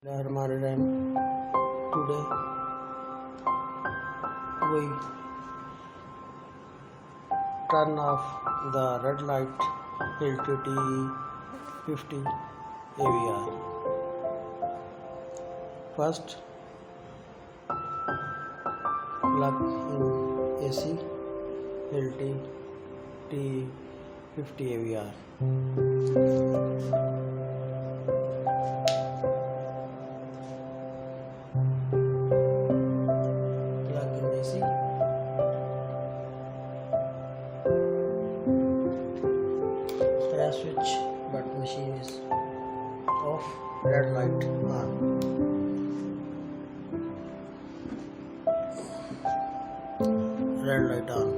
Bismillahirrahmanirrahim. Today we turn off the red light Hilti TE 50 AVR. First, plug in AC Hilti TE 50 AVR. Switch, but machine is off. Red light on. Red light on.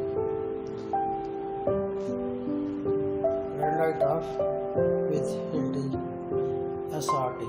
Red light off with Hilti SRT.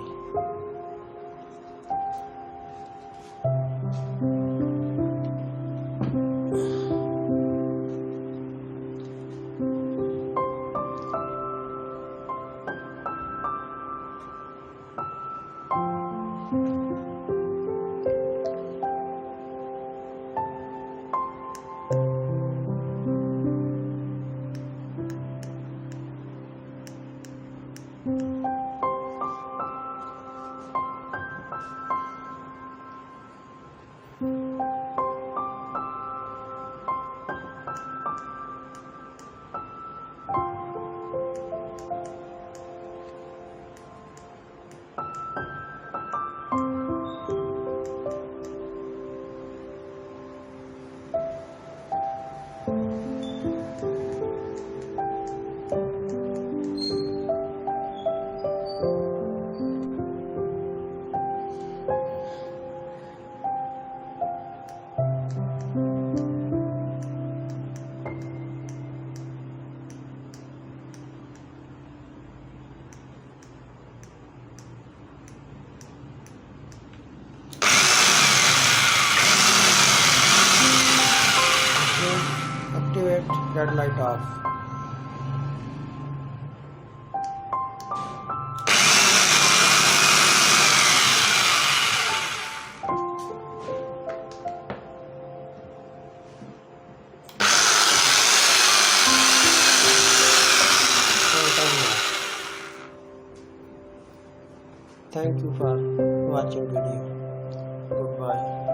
Activate red light off. Thank you for watching video. Goodbye.